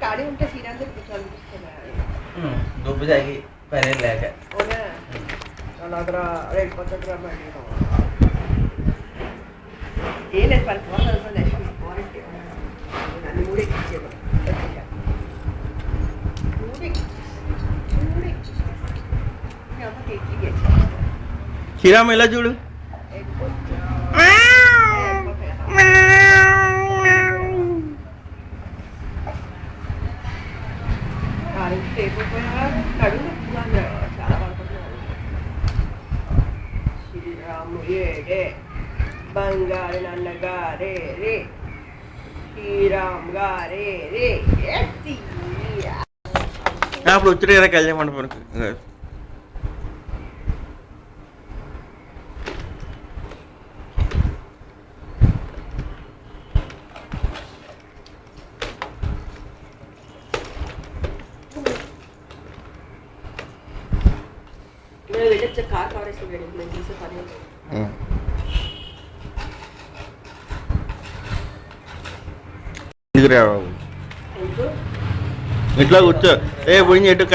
ఖాళీ ఉంటే శ్రీరామ్ కూర్చోనిపిస్తున్నారు దుబ్బు తాగి పని లేక అలాగరా రేపు పొద్దున ఏం లేదు పని క్వాలిటీ అన్ని మూడే ఇచ్చేది శ్రీరామ్ ఎలా చూడు కడుగు చాలా పడుతున్నాడు శ్రీరాము ఏడే బంగారు నన్న గారే రే శ్రీరామ్ గారే రే అప్పుడు వచ్చి కదా కళ్యాణ మండపానికి కార్ కవర్ వేసి నేను తీసే పని ఇట్లా కూర్చో ఏ పోయి ఎటు